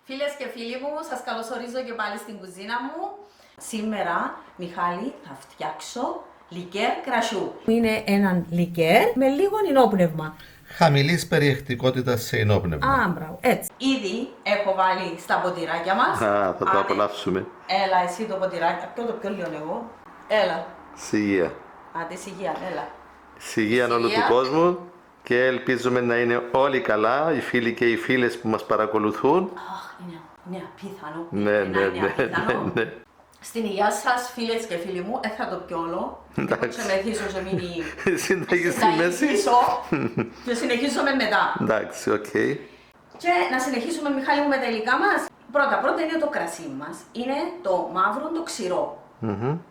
Φίλες και φίλοι μου, σας καλωσορίζω και πάλι στην κουζίνα μου. Σήμερα, Μιχάλη, θα φτιάξω λικέρ κρασιού. Είναι ένα λικέρ με λίγο ενόπνευμα. Χαμηλής περιεκτικότητας σε ενόπνευμα. Α, μπράβο, έτσι. Ήδη έχω βάλει στα ποτηράκια μας. Α, θα το απολαύσουμε. Έλα, εσύ το ποτηράκι. Αυτό το πιο λίγο εγώ. Έλα. Σιγεία. Άντε, σιγεία, έλα. Σιγεία όλου του κόσμου και ελπίζουμε να είναι όλοι καλά, οι φίλοι και οι φίλες που μας παρακολουθούν. Αχ, είναι απίθανο. Ναι. Στην υγεία σας, φίλες και φίλοι μου, θα το πιω όλο. Εντάξει. Σε μεθύσω σε μείνει. Συνταγή στη μέση. Και συνεχίζουμε μετά. Εντάξει, οκ. Και να συνεχίσουμε, Μιχάλη μου, με τα υλικά μας. Πρώτα είναι το κρασί μας. Είναι το μαύρο, το ξηρό.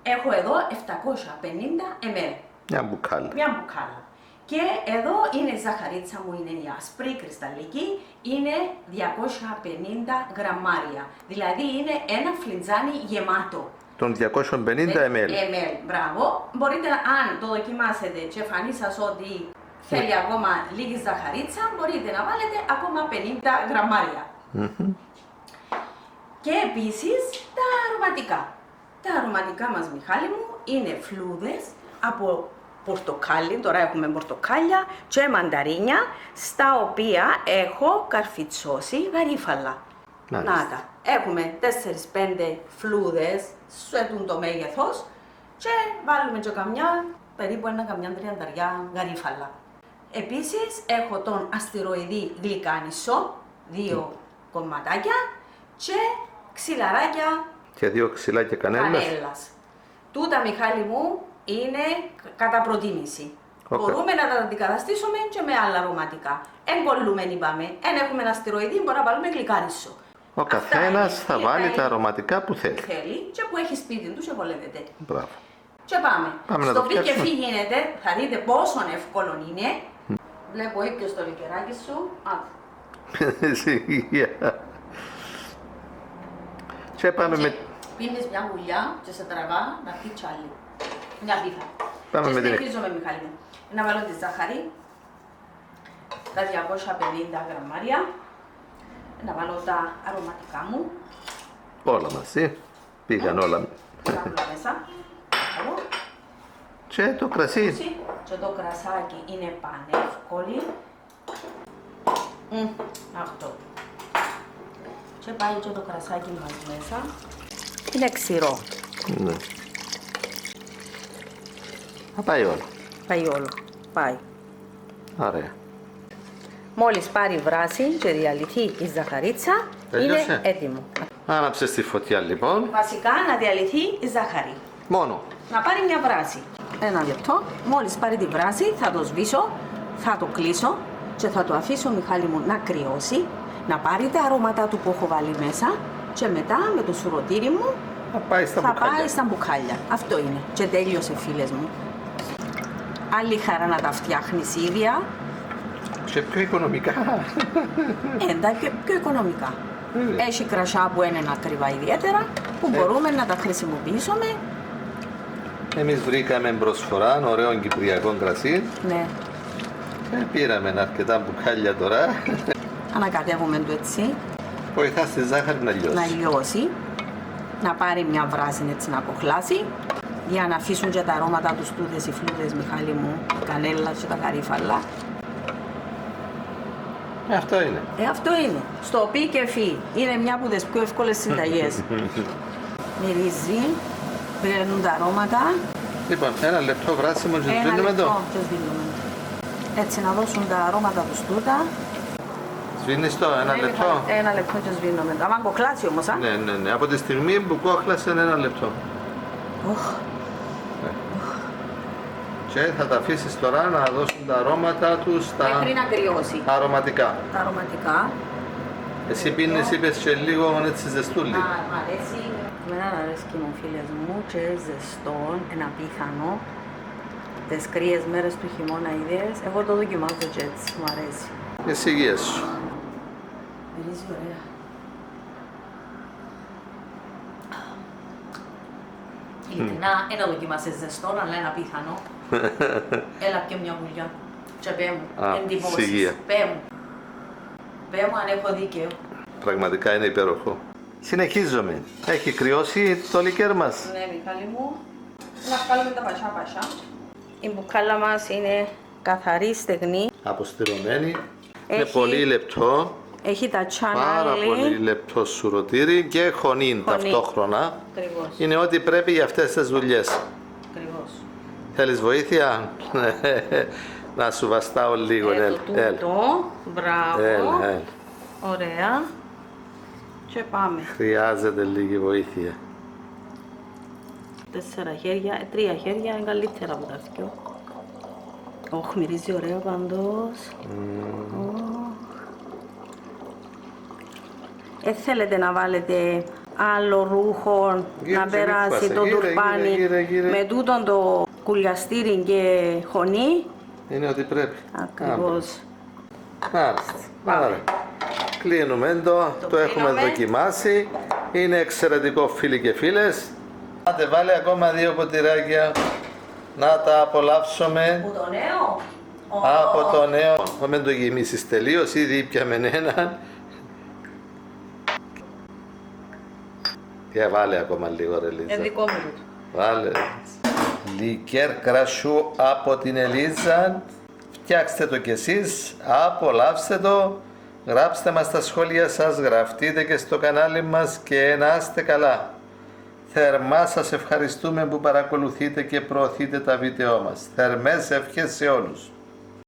Έχω εδώ 750 ml. Μια μπουκάλα. Μια μπουκάλα. Και εδώ είναι η ζαχαρίτσα μου, είναι η ασπρή κρυσταλλική, είναι 250 γραμμάρια. Δηλαδή είναι ένα φλιτζάνι γεμάτο. Των 250 ml. Μπράβο. Μπορείτε, αν το δοκιμάσετε και φανεί σας ότι θέλει ακόμα λίγη ζαχαρίτσα, μπορείτε να βάλετε ακόμα 50 γραμμάρια. Και επίσης τα αρωματικά. Τα αρωματικά μας, Μιχάλη μου, είναι φλούδες από πορτοκάλι, τώρα έχουμε πορτοκάλια και μανταρίνια, στα οποία έχω καρφιτσώσει γαρίφαλα. Να τα. Έχουμε 4-5 φλούδες, σε το μέγεθος, και βάλουμε και περίπου καμιά 30 γαρίφαλα. Επίσης έχω τον αστηροειδή γλυκάνισο, 2 κομματάκια, και ξυλαράκια Και 2 ξυλάκια κανέλας. Τούτα, Μιχάλη μου, είναι κατά προτίμηση. Μπορούμε να τα αντικαταστήσουμε και με άλλα αρωματικά. Εγκολλούμεν, είπαμε. Εν έχουμε ένα αστηροειδή, μπορεί να βάλουμε γλυκάνισο. Ο καθένας θα βάλει τα αρωματικά που θέλει. Και που έχει σπίτι του, και βολεύεται. Μπράβο. Και πάμε. Στο πι και φι γίνεται, θα δείτε πόσο εύκολο είναι. Βλέπω ήπιο το λικεράκι σου. Σιγεία. Και πάμε με... Πίνεις μια γουλιά και σε τραβά να πει τσάλι. Μια πίθα. Πάμε και με την... συνεχίζουμε, Μιχάλη μου. Να βάλω τη ζάχαρη, τα 250 γραμμάρια. Να βάλω τα αρωματικά μου. Όλα μαζί. Πήγαν όλα. Όλα μέσα. Και το κρασί. Και το κρασάκι είναι πανεύκολη. Αυτό. Και πάει και το κρασάκι μας μέσα. Είναι ξηρό. Ναι. Θα πάει όλο. Πάει όλο. Πάει. Ωραία. Μόλις πάρει βράση και διαλυθεί η ζαχαρίτσα, είναι έτοιμο. Άναψες τη φωτιά λοιπόν. Βασικά να διαλυθεί η ζάχαρη. Μόνο. Να πάρει μια βράση. Ένα λεπτό. Μόλις πάρει τη βράση θα το σβήσω, θα το κλείσω και θα το αφήσω, Μιχάλη μου, να κρυώσει, να πάρει τα αρώματα του που έχω βάλει μέσα και μετά με το σουρωτήρι μου θα πάει στα μπουκάλια. Αυτό είναι. Και τέλειωσε, φίλες μου. Άλλη χαρά να τα φτιάχνεις ίδια. Και πιο οικονομικά. Εντάξει, πιο οικονομικά. Έχει κρασιά που είναι ακριβά ιδιαίτερα, που μπορούμε να τα χρησιμοποιήσουμε. Εμείς βρήκαμε προσφορά ωραίων κυπριακών κρασί. Ναι. Πήραμε αρκετά μπουκάλια τώρα. Ανακατεύουμε το έτσι. Βοηθά στη ζάχαρη να λιώσει. Να λιώσει. Να πάρει μια βράση έτσι να κοχλάσει. Για να αφήσουν και τα αρώματα τους τούτες οι φλούδες, Μιχάλη μου, η κανέλα και τα γαρίφαλα. Αυτό είναι. Αυτό είναι. Στο πι και φι. Είναι μια από τις πιο εύκολες συνταγές. Μυρίζει, μπαίνουν τα αρώματα. Λοιπόν, ένα λεπτό βράσιμο και σβήνουμε εδώ. Έτσι να δώσουν τα αρώματα τους τούτα. Σβήνεις το, ένα λεπτό. Ένα λεπτό και σβήνουμε. Αν κοκλάσει όμως, α. Ναι. Από τη στιγμή που κόχλασε ένα λεπτό. Και θα τα αφήσεις τώρα να δώσουν τα αρώματα τους στα... Μέχρι να κρυώσει. Αρωματικά. Τα αρωματικά. Εσύ πίνεις, είπες, και λίγο έτσι ζεστούλι. Μ' αρέσει. Εμένα αρέσει, μου, φίλες μου, και ζεστόν, ένα πίθανο. Τις κρύες μέρες του χειμώνα είδες. Εγώ το δοκιμάζω και έτσι, μου αρέσει. Εσύ υγεία σου. Μυρίζει ωραία. Ειλικρινά, ένα δοκιμάσεις ζεστόν, αλλά ένα πίθανο. Έλα πιω μια γουλιά. Και πέ μου, εντυπώσεις. Πέ μου αν έχω δίκαιο. πραγματικά είναι υπέροχο. Συνεχίζουμε. Έχει κρυώσει το λικέρ μας. Ναι, Μιχάλη μου. Να βγάλουμε τα πασά. Η μπουκάλα μας είναι καθαρή, στεγνή. Αποστηρωμένη. Είναι Έχει- πολύ λεπτό. Έχει τα Πάρα πολύ τσάναλι. λεπτό σουρωτήρι και χωνή ταυτόχρονα. Ακριβώς. Είναι ό,τι πρέπει για αυτές τις δουλειές. Ακριβώς. Θέλεις βοήθεια? Να σου βαστάω λίγο. Το Έλα. τούτο. Μπράβο. Έλα. Ωραία. Και πάμε. Χρειάζεται λίγη βοήθεια. 4 χέρια, 3 χέρια είναι καλύτερα από τα δυο. Ωχ, μυρίζει ωραίο παντός. Θέλετε να βάλετε άλλο ρούχο Γύρω, να περάσει γύρω, το γύρω, τουρπάνι γύρω. με τούτον το κουλιαστήρι και χωνί. Είναι ό,τι πρέπει. Ακριβώς. Μάλιστα. Πάμε. Ωραία. Κλείνουμε το έχουμε κλείνουμε. δοκιμάσει. Είναι εξαιρετικό, φίλοι και φίλες. Άντε βάλε ακόμα 2 ποτηράκια να τα απολαύσουμε Που το νέο. από το νέο. Μην το γεμίσεις τελείως, ήδη ήπιαμε έναν. Και βάλε ακόμα λίγο ρε Λίζα. Δικό μου τούτο. Βάλε. Λικέρ κρασού από την Ελίζα. Φτιάξτε το κι εσείς, απολαύστε το. Γράψτε μας στα σχόλια σας, γραφτείτε και στο κανάλι μας και να είστε καλά. Θερμά σας ευχαριστούμε που παρακολουθείτε και προωθείτε τα βίντεό μας. Θερμές ευχές σε όλους.